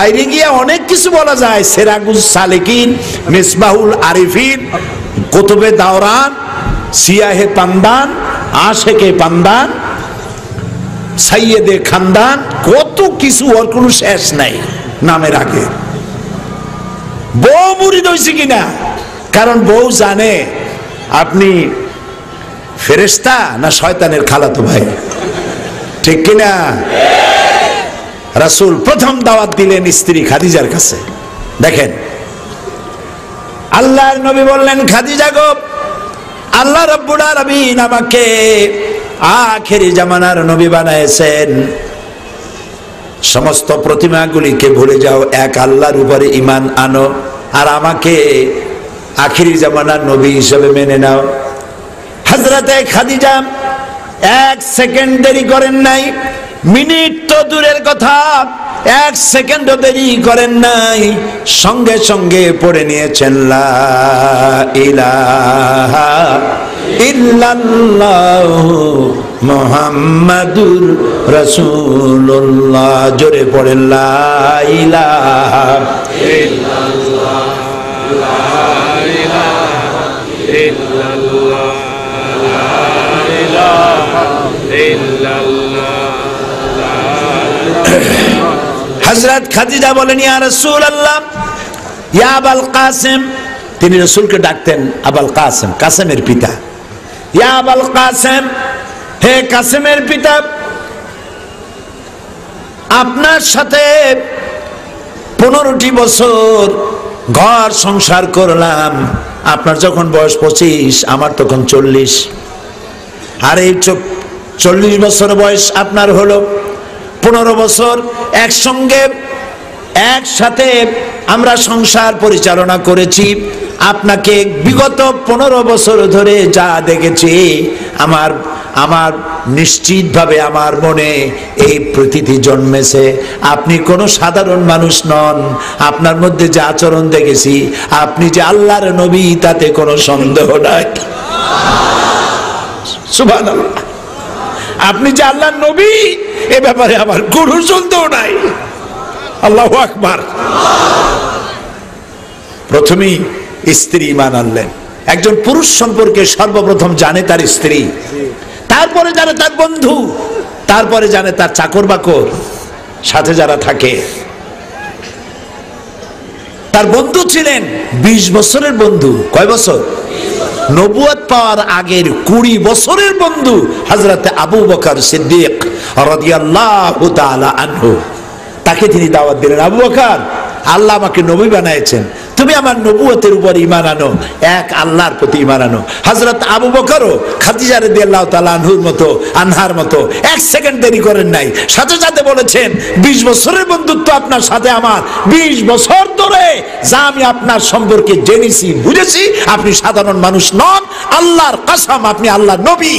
বাইরে গিয়ে অনেক কিছু বলা যায়, সেরাগুজ সালেকিন, মিসবাহুল আরিফিন, কুতুবে দাওরান, সিয়াহে পান্দান, আশেকে পান্দান, সাইয়েদে খানদান, কত কিছু, ওর কোনো শেষ নাই নামের আগে। বউ মুরিদ হয়েছে কিনা, কারণ বউ জানে আপনি ফেরেশতা না শয়তানের খালাতো ভাই, ঠিক কিনা? রাসূল প্রথম দাওয়াত দিলেন স্ত্রী খাদিজার কাছে। দেখেন আল্লাহর নবী বললেন, খাদিজা গো, আল্লাহ রাব্বুল আলামিন আমাকে আখেরি জামানার নবী বানাইছেন। সমস্ত প্রতিমাগুলিকে ভুলে যাও, এক আল্লাহর উপরে ঈমান আনো, আর আমাকে আখেরি জামানার নবী হিসেবে মেনে নাও। হযরতে খাদিজা এক সেকেন্ড দেরি করেন নাই, মিনিট তো দূরের কথা, এক সেকেন্ডও দেরি করেন নাই, সঙ্গে সঙ্গে পড়ে নিয়েছেন লা ইলাহা ইল্লাল্লাহু মুহাম্মাদুর রাসূলুল্লাহ। জোরে পড়েন লা ইলাহা ইল্লাল্লাহ, লা ইলাহা ইল্লাল্লাহ, লা ইলাহা ইল্লাল্লাহ। হযরত খাদিজা বলেন, ইয়া রাসূলুল্লাহ, ইয়া আবুল কাসিম, তিনি রাসূলকে ডাকতেন আবুল কাসিম, কাসেমের পিতা। ইয়া আবুল কাসিম, হে কাসেমের পিতা, আপনার সাথে 15টি বছর ঘর সংসার করলাম, আপনার যখন বয়স 25, আমার তখন 40, আর এই 40 বছর বয়স আপনার হলো। 15 বছর একসঙ্গে একসাথে আমরা সংসার পরিচালনা করেছি। আপনাকে বিগত 15 বছর ধরে যা দেখেছি, আমার নিশ্চিতভাবে আমার মনে এই প্রতীতি জন্মেছে, আপনি কোনো সাধারণ মানুষ নন। আপনার মধ্যে যে আচরণ দেখেছি, আপনি যে আল্লাহর নবী, তাতে কোনো সন্দেহ নাই। সুবহানাল্লাহ। আপনি যে আল্লাহর নবী, এ ব্যাপারে আমার কোনো সন্দেহ নাই। আল্লাহু আকবার। প্রথমেই স্ত্রী ঈমান আনলেন। একজন পুরুষ সম্পর্কে সর্বপ্রথম জানে তার স্ত্রী, তারপরে জানে তার বন্ধু, তারপরে জানে তার চাকর বাকর, সাথে যারা থাকে। তার বন্ধু ছিলেন 20 বছরের বন্ধু। কয় বছর? নবুয়ত পাওয়ার আগের 20 বছরের বন্ধু হযরতে আবু বকর সিদ্দিক রাদিয়াল্লাহু তাআলা আনহু। তাকে তিনি দাওয়াত দিলেন, আবু বকর, আল্লাহ আমাকে নবী বানাইছেন, তুমি আমার নবুয়তের উপর ঈমান আনো, এক আল্লাহর প্রতি ঈমান আনো। হযরত আবু বকরও খাদিজা রাদিয়াল্লাহু তাআলা আনহার মতো 1 সেকেন্ড দেরি করেন নাই, সাথে সাথে বলেছেন, 20 বছরের বন্ধুত্ব আপনার সাথে আমার, 20 বছর ধরে যা আমি আপনার সম্পর্কে জেনেছি বুঝেছি, আপনি সাধারণ মানুষ নন, আল্লাহর কসম আপনি আল্লাহর নবী।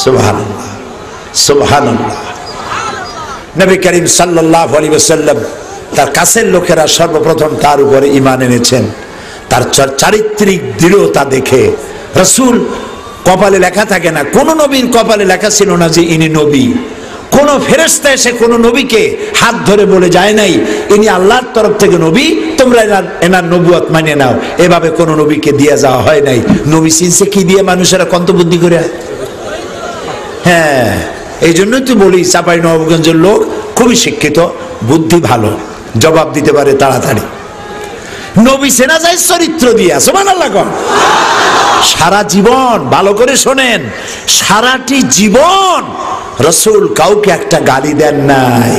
সুবহানাল্লাহ, সুবহানাল্লাহ। নবী করিম সাল্লাল্লাহু আলাইহি ওয়াসাল্লাম তার কাছের লোকেরা সর্বপ্রথম তার উপরে ঈমান এনেছেন। তার চারিত্রিক দৃঢ়তা দেখে, রাসূল কপালে লেখা থাকে না, কোন নবীর কপালে লেখা ছিল না যে ইনি নবী। কোন ফেরেশতা এসে কোন নবীকে হাত ধরে বলে যায় নাই, ইনি আল্লাহর তরফ থেকে নবী, তোমরা এনার নবুয়ত মানে নাও। এভাবে কোন নবীকে দিয়ে যাওয়া হয় নাই। নবী চিনছে কি দিয়ে? মানুষেরা কন্তবুদ্ধি করে। হ্যাঁ, এই জন্যই তো বলি, চাঁপাই নবাবগঞ্জের লোক খুবই শিক্ষিত, বুদ্ধি ভালো, জবাব দিতে পারে তাড়াতাড়ি। নবী চেনা যায় চরিত্র দিয়ে। সুবহানাল্লাহ। সারা জীবন, ভালো করে শোনেন, সারাটি জীবন রাসূল কাউকে একটা গালি দেন নাই।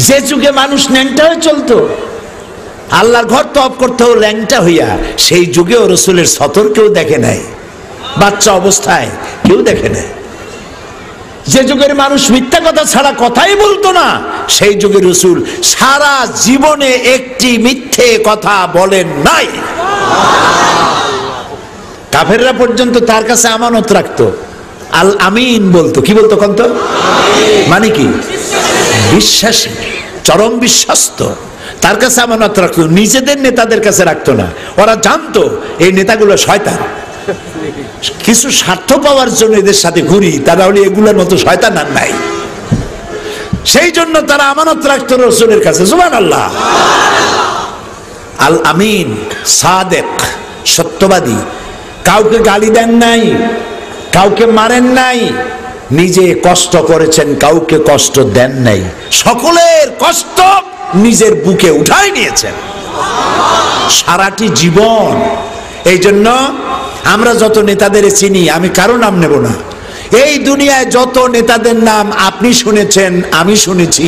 যে যুগে মানুষ ন্যাংটা হয়ে চলতো, আল্লাহর ঘর তওয়াব করতেও ল্যাংটা হইয়া, সেই যুগেও রাসূলের সতর কেউ দেখে নাই, বাচ্চা অবস্থায় কেউ দেখে নাই। যে যুগের মানুষ মিথ্যা কথা ছাড়া কথাই বলতো না, সেই যুগের রাসূল সারা জীবনে একটি মিথ্যে কথা বলেন নাই। কাফেররা পর্যন্ত তার কাছে আমানত রাখতো, আল আমিন বলতো। কি বলতো? কন্ত মানে কি? বিশ্বাসী, চরম বিশ্বস্ত। তার কাছে আমানত রাখতো, নিজেদের নেতাদের কাছে রাখতো না। ওরা জানতো এই নেতাগুলো শয়তান, কিছু স্বার্থ পাওয়ার জন্য এদের সাথে ঘুরি, তারা হলে এগুলোর মতো শয়তান আর নাই। সেই জন্য তারা আমানত রাখতো রাসূলের কাছে। সুবহানাল্লাহ। আল আমিন, সাদেক, সত্যবাদী। কাউকে গালি দেন নাই, কাউকে মারেন নাই, নিজে কষ্ট করেছেন, কাউকে কষ্ট দেন নাই, সকলের কষ্ট নিজের বুকে উঠাই নিয়েছেন সারাটি জীবন। এই জন্য আমরা যত নেতাদের চিনি, আমি কারো নাম নেব না, এই দুনিয়ায় যত নেতাদের নাম আপনি শুনেছেন, আমি শুনেছি,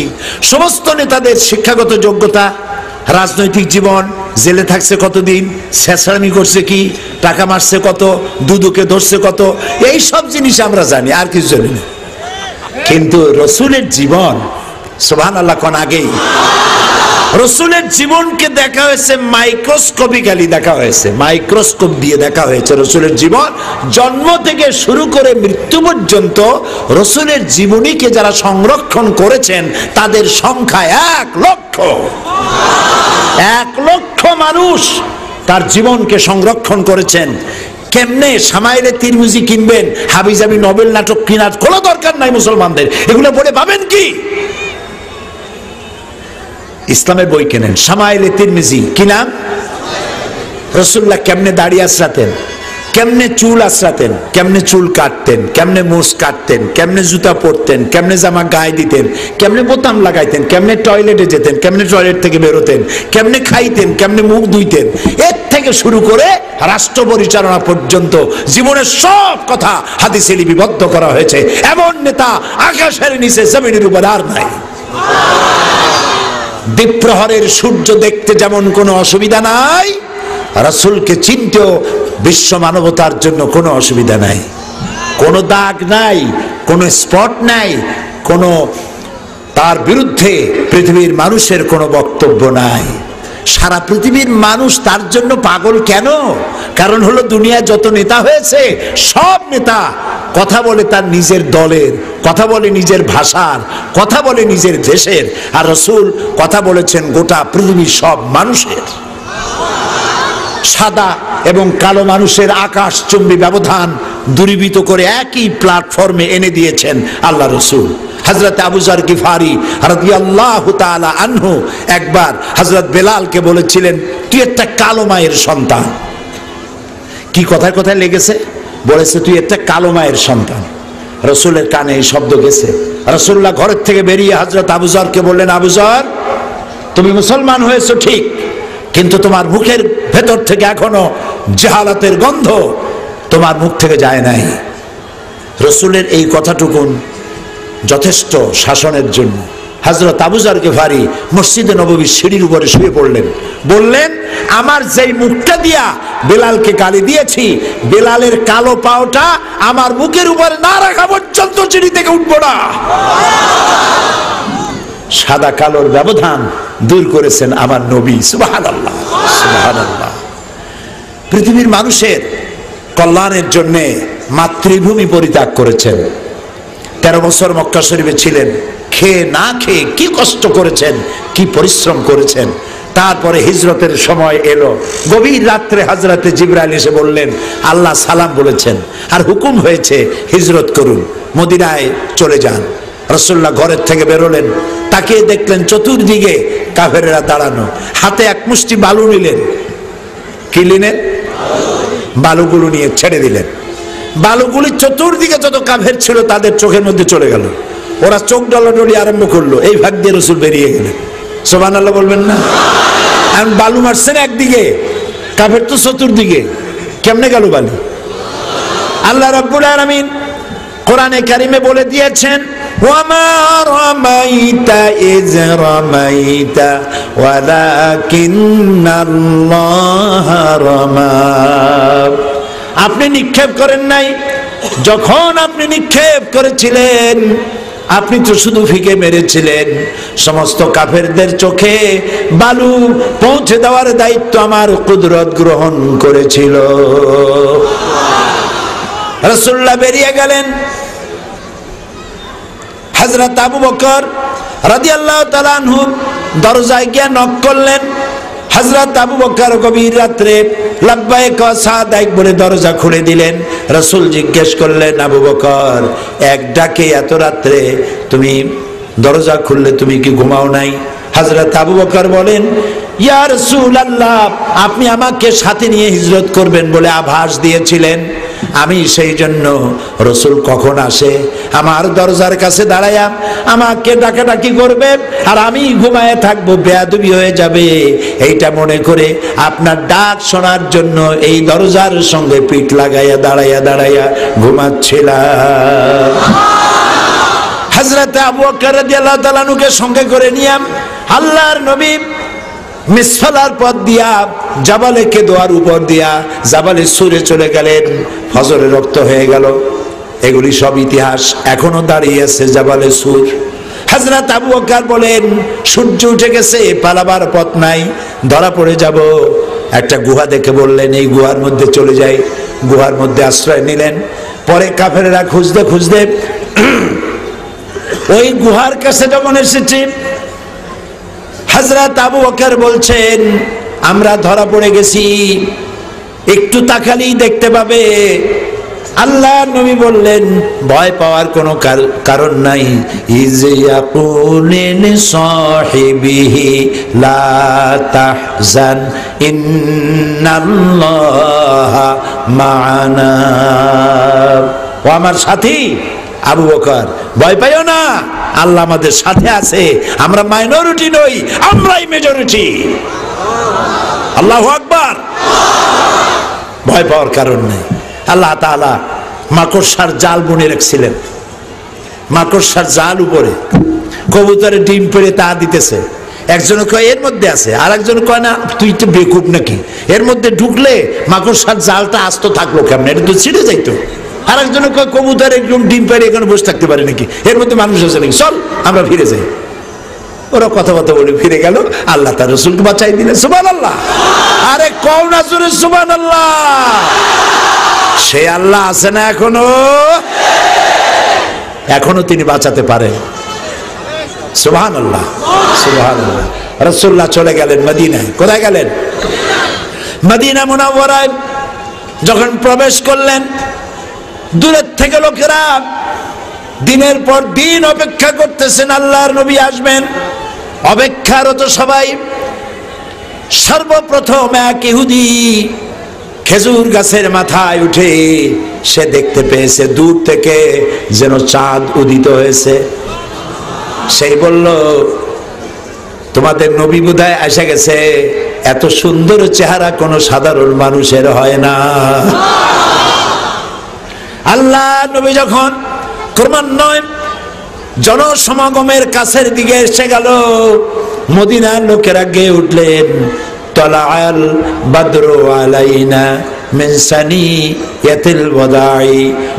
সমস্ত নেতাদের শিক্ষাগত যোগ্যতা, রাজনৈতিক জীবন, জেলে থাকছে কতদিন, শেষরামি করছে কি, টাকা মারছে কত, দুদুকে ধরছে কত, এই সব জিনিস আমরা জানি, আর কিছু জানি না। কিন্তু রসুলের জীবন, সুবহানাল্লাহ কোন আগেই রসুলের জীবনকে দেখা হয়েছে, মাইক্রোস্কোপিক্যালি দেখা হয়েছে, মাইক্রোস্কোপ দিয়ে দেখা হয়েছে রসুলের জীবন। জন্ম থেকে শুরু করে মৃত্যু পর্যন্ত রসুলের জীবনীকে যারা সংরক্ষণ করেছেন তাদের সংখ্যা 1 লক্ষ। 1 লক্ষ মানুষ তার জীবনকে সংরক্ষণ করেছেন। কেমনে শামাইলে তিরমিজি কিনবেন, হাবিজাবি নোবেল নাটক কেনার কোনো দরকার নাই মুসলমানদের, এগুলো পড়ে পাবেন কি? ইসলামের বই কেনেন, শামাইলে তিরমিজি কি নাম? রাসূলুল্লাহ কেমনে দাড়ি আঁচড়াতেন, কেমনে চুল আঁচড়াতেন, কেমনে চুল কাটতেন, কেমনে মোষ কাটতেন, কেমনে জুতা পরতেন, কেমনে জামা গায়ে দিতেন, কেমনে বোতাম লাগাইতেন, কেমনে টয়লেটে যেতেন, কেমনে টয়লেট থেকে বেরোতেন, কেমনে খাইতেন, কেমনে মুখ ধুইতেন, এর থেকে শুরু করে রাষ্ট্র পরিচালনা পর্যন্ত জীবনের সব কথা হাদিসে লিপিবদ্ধ করা হয়েছে। এমন নেতা আকাশের নিচে জমিনের উপর আর নাই। দ্বীপ্রহরের সূর্য দেখতে যেমন কোনো অসুবিধা নাই, রাসূলকে চিনতেও বিশ্ব মানবতার জন্য কোনো অসুবিধা নাই। কোনো দাগ নাই, কোনো স্পট নাই, কোনো তার বিরুদ্ধে পৃথিবীর মানুষের কোনো বক্তব্য নাই। সারা পৃথিবীর মানুষ তার জন্য পাগল কেন? কারণ হলো দুনিয়ায় যত নেতা হয়েছে সব নেতা কথা বলে তার নিজের দলের, কথা বলে নিজের ভাষার, কথা বলে নিজের দেশের, আর রাসূল কথা বলেছেন গোটা পৃথিবীর সব মানুষের। সাদা এবং কালো মানুষের আকাশচুম্বী ব্যবধান দূরীভূত করে একই প্ল্যাটফর্মে এনে দিয়েছেন আল্লাহ রাসূল। হযরত আবু যর গিফারি রাদিয়াল্লাহু তাআলা আনহু একবার হযরত বেলালকে বলেছিলেন, তুই একটা কালো মায়ের সন্তান। কি কথায় কথায় লেগেছে, বলেছে তুই একটা কালো মায়ের সন্তান। রাসূলের কানে এই শব্দ গেছে। রাসূলুল্লাহ ঘরের থেকে বেরিয়ে হযরত আবু যরকে বললেন, আবু যর, তুমি মুসলমান হয়েছো ঠিক, কিন্তু তোমার মুখের ভেতর থেকে এখনো জাহালাতের গন্ধ তোমার মুখ থেকে যায় নাই। রাসূলের এই কথাটুকুন যথেষ্ট শাসনের জন্য। হযরত আবু যর গিফারি মসজিদে নববীর সিঁড়ির উপরে শুয়ে পড়লেন, বললেন, আমার যেই মুখটা দিয়া বেলালকে গালি দিয়েছি, বেলালের কালো পাওটা আমার মুখের উপরে না রাখা পর্যন্ত সিঁড়ি থেকে উঠবো না। সাদা কালোর ব্যবধান দূর করেছেন আমার নবী। সুবহানাল্লাহ, সুবহানাল্লাহ। পৃথিবীর মানুষের কল্যাণের জন্য মাতৃভূমি পরিত্যাগ করেছেন। 13 বছর মক্কা শরীফে ছিলেন, খেয়ে না খেয়ে কি কষ্ট করেছেন, কি পরিশ্রম করেছেন। তারপরে হিজরতের সময় এলো, গভীর রাত্রে হযরতে জিবরাইল এসে বললেন, আল্লাহ সালাম বলেছেন আর হুকুম হয়েছে হিজরত করুন, মদিনায় চলে যান। রাসূলুল্লাহ ঘরের থেকে বেরোলেন, তাকিয়ে দেখলেন চতুর্দিকে কাফেরেরা দাঁড়ানো, হাতে এক মুষ্টি বালু নিলেন। কি নিলেন? বালুগুলো নিয়ে ছেড়ে দিলেন। বালুগুলি চতুর্দিকে যত কাফের ছিল তাদের চোখের মধ্যে চলে গেল। ওরা চোখ ডলাডলি আরম্ভ করলো, এই ভাগ দিয়ে রাসূল বেরিয়ে গেলেন। সুবহানাল্লাহ বলবেন না? এখন বালু মারছেন একদিকে, কাফের তো চতুর্দিকে, কেমনে গেল বালু? আল্লাহ রাব্বুল আলামিন কোরআনে কারিমে বলে দিয়েছেন, ওয়ামা রামাইতা ইয রামাইতা ওয়ালাকিন্নাল্লাহ রামা। আপনি নিক্ষেপ করেন নাই, যখন আপনি নিক্ষেপ করেছিলেন আপনি তো শুধু ফিকে মেরেছিলেন। সমস্ত কাফেরদের চোখে বালু পৌঁছে দেওয়ার দায়িত্ব আমার কুদরত গ্রহণ করেছিল। রাসূলুল্লাহ বেরিয়ে গেলেন। হযরত আবু বকর রাদিয়াল্লাহু তাআলা আনহু দরজায় গিয়ে নক করলেন। হযরত আবু বকর গভীর রাত্রে লাব্বাইক ওয়া সাদাইক বলে দরজা খুলে দিলেন। রাসূল জিজ্ঞেস করলেন, আবু বকর, এক ডাকে এত রাত্রে তুমি দরজা খুললে তুমি কি ঘুমাও নাই? হযরত আবু বকর বলেন, ইয়া রাসূলুল্লাহ, আপনি আমাকে সাথে নিয়ে হিজরত করবেন বলে আভাস দিয়েছিলেন, আমি সেই জন্য রসুল কখন আসে আমার দরজার কাছে দাঁড়ায়া আমাকে ডাকাডাকি করবে আর আমি ঘুমায় থাকবো, বেয়াদবি হয়ে যাবে, এইটা মনে করে আপনার ডাক শোনার জন্য এই দরজার সঙ্গে পিঠ লাগাইয়া দাঁড়াইয়া ঘুমাচ্ছিলাম। হযরত আবু বকর রাদিয়াল্লাহু তাআলা আনহুকে সঙ্গে করে নিয়ে আল্লাহর নবী মিসফালার পথ দিয়া জাবালে কেদোয়ার উপর দিয়া জাবালে সুরে চলে গেলেন। ফজরে রক্ত হয়ে গেল। এগুলি সব ইতিহাস, এখনো দাঁড়িয়ে আছে জাবালে সুর। হযরত আবু বকর বলেন, সূর্য উঠে গেছে, পালাবার পথ নাই, ধরা পড়ে যাব। একটা গুহা দেখে বললেন, এই গুহার মধ্যে চলে যাই। গুহার মধ্যে আশ্রয় নিলেন। পরে কাফেররা খুঁজতে খুঁজতে ওই গুহার কাছে যখন এসেছে, হযরত আবু বকর বলছেন, আমরা ধরা পড়ে গেছি, একটু তাকালেই দেখতে পাবে। আল্লাহর নবী বললেন, ভয় পাওয়ার কোনো কারণ নাই। ইজ ইয়াকুলিন সাহিবিহি লা তাহজান ইন্নাল্লাহা মা'ানা। ও আমার সাথী আবু বকর, ভয় পাইও না, আল্লাহ আমাদের সাথে আছে, আমরা মাইনরিটি নই, আমরাই মেজরিটি। আল্লাহু আকবার। ভয় পাওয়ার কারণ নেই। আল্লাহ তাআলা মাকড়সার জাল বুনে রাখছিলেন। মাকড়সার জাল উপরে কবুতরের ডিম পেড়ে তা দিতেছে। একজনে কয় এর মধ্যে আছে, আর একজন কয় না তুই তো বেকুব নাকি, এর মধ্যে ঢুকলে মাকড়সার জালটা আস্ত থাকলো কেমন, এটা তো ছিঁড়ে যাইতো। আর একজনে কয় কবুতর একদম ডিম পেড়ে এখানে বসে থাকতে পারে নাকি, এর মধ্যে মানুষ আছে নাকি, চল আমরা ফিরে যাই। ওরা কথাবার্তা বলে ফিরে গেল। আল্লাহ তার রাসূলকে বাঁচাই দিলেন। সুবহানাল্লাহ। আরে কও না জোরে সুবহানাল্লাহ। সে আল্লাহ আছে না এখনো তিনি বাঁচাতে পারেন। সুবহানাল্লাহ সুবহানাল্লাহ। রাসূলুল্লাহ চলে গেলেন মদিনায়। কোথায় গেলেন? মদিনা মুনাওয়ারায় যখন প্রবেশ করলেন, দূরের থেকে লোকেরা দিনের পর দিন অপেক্ষা করতেছেন আল্লাহর নবী আসবেন। অপেক্ষারত সবাই। সর্বপ্রথম এক ইহুদি খেজুর গাছের মাথায় উঠে সে দেখতে পেয়েছে দূর থেকে যেন চাঁদ উদিত হয়েছে। সেই বলল, তোমাদের নবী বোধহয় এসে গেছে, এত সুন্দর চেহারা কোনো সাধারণ মানুষের হয় না। আল্লাহ নবী যখন ক্রমান্বয়ে জনসমাগমের কাছের দিকে এসে গেল, মদিনার লোকেরা গেয়ে উঠলেন, তলাআল বাদরু আলাইনা মিন সানিয়াতিল ওয়াদাই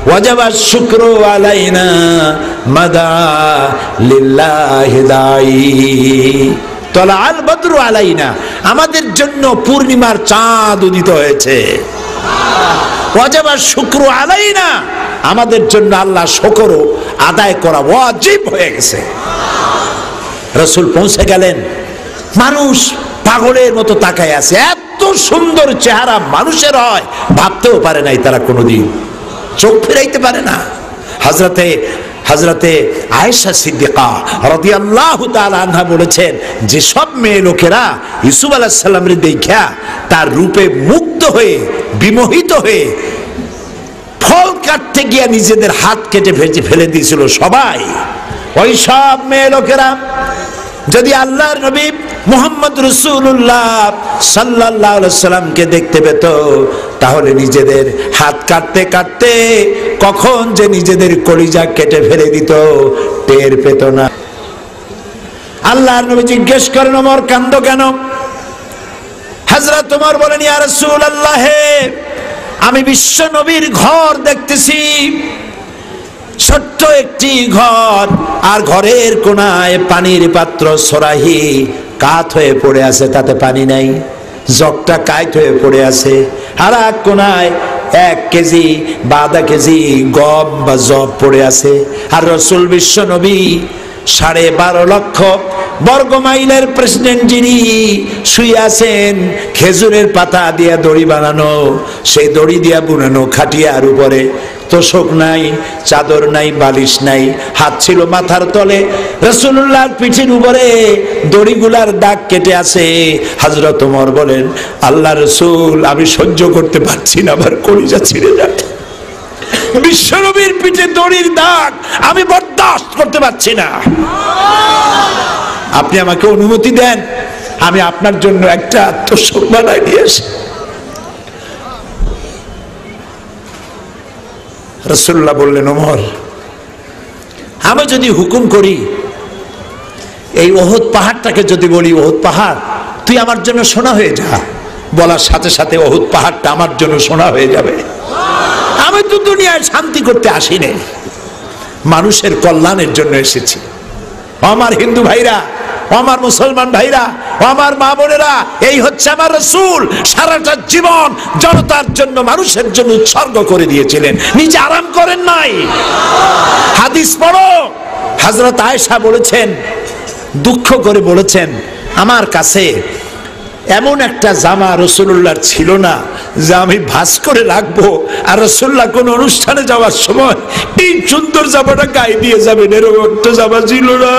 ওয়াজাবা শুকরু আলাইনা মাদা লিল্লাহি দাই। তলাআল বাদরু আলাইনা, আমাদের জন্য পূর্ণিমার চাঁদ উদিত হয়েছে। ওয়াজাবা শুকরু আলাইনা, আমাদের জন্য আল্লাহ শুকর আদায় করা ওয়াজিব হয়ে গেছে। রাসূল পৌঁছে গেলেন। মানুষ পাগলের মতো তাকায় আছে। এত সুন্দর চেহারা মানুষের হয় ভাবতেও পারে নাই তারা কোনোদিন, চোখ ফেরাইতে পারে না। হযরতে আয়েশা সিদ্দিকা রাদিয়াল্লাহু তাআলা আনহা বলেছেন, যে সব মেয়ে লোকেরা ইউসুফ আলাইহিস সালামের দেখা তার রূপে মুগ্ধ হয়ে বিমোহিত হয়ে ফল কাটতে গিয়ে নিজেদের হাত কেটে ফেলে দিয়েছিল, সবাই ওই সব মেয়ে লোকেরা যদি আল্লাহর নবী মুহাম্মদ রাসূলুল্লাহ সাল্লাল্লাহু আলাইহি সাল্লামকে দেখতে পেত, তাহলে নিজেদের হাত কাটতে কাটতে কখন যে নিজেদের কলিজা কেটে ফেলে দিত টের পেত না। আল্লাহর নবী জিজ্ঞেস করেন, ওমর কান্দো কেন? হযরত ওমর বলেন, ইয়া রাসূলুল্লাহ, আমি বিশ্ব নবীর ঘর দেখতেছি, ছোট্ট একটি ঘর, আর ঘরের কোনায় পানির পাত্র সরাহি কাত হয়ে পড়ে আছে, তাতে পানি নাই, জগটা কাইট হয়ে পড়ে আছে, আর এক কোনায় 1 কেজি বা আধা কেজি গম বা জব পড়ে আছে। আর রাসূল বিশ্ব নবী 12.5 লক্ষ বর্গ মাইলের প্রেসিডেন্ট যিনি শুয়ে আছেন, খেজুরের পাতা দিয়ে দড়ি বানানো, সেই দড়ি দিয়া বুনানো খাটিয়ার উপরে তোশক নাই, চাদর নাই, বালিশ নাই, হাত ছিল মাথার তলে। রাসূলুল্লাহর পিঠের উপরে দড়িগুলার দাগ কেটে আছে। হযরত ওমর বলেন, আল্লাহ রাসূল, আমি সহ্য করতে পারছি না, আমার কলিজা ছিঁড়ে যাচ্ছে। বিশ্বনবীর পিঠে দড়ির দাগ আমি বরদাস্ত করতে পারছি না। আপনি আমাকে অনুমতি দেন, আমি আপনার জন্য একটা তোশক বানাই নিয়ে আসি। রাসূলুল্লাহ বললেন, ওমর, আমি যদি হুকুম করি, এই ওহদ পাহাড়টাকে যদি বলি, ওহদ পাহাড় তুই আমার জন্য সোনা হয়ে যা, বলার সাথে সাথে ওহদ পাহাড়টা আমার জন্য সোনা হয়ে যাবে। আমি তো দুনিয়ায় শান্তি করতে আসিনি, মানুষের কল্যাণের জন্য এসেছি। আমার হিন্দু ভাইরা, আমার মুসলমান ভাইরা, আমার মা বোনেরা, এই হচ্ছে আমার রাসূল। সারাটা জীবন জনতার জন্য, মানুষের জন্য উৎসর্গ করে দিয়েছিলেন, নিজে আরাম করেন নাই। হাদিস পড়ো, হযরত আয়েশা বলেছেন, দুঃখ করে বলেছেন, আমার কাছে এমন একটা জামা রাসূলুল্লাহর ছিল না যা আমি ভাঁজ করে রাখবো, আর রাসূলুল্লাহ কোন অনুষ্ঠানে যাওয়ার সময় এই সুন্দর জামাটা গায়ে দিয়ে যাবেন, এরকম একটা জামা ছিল না।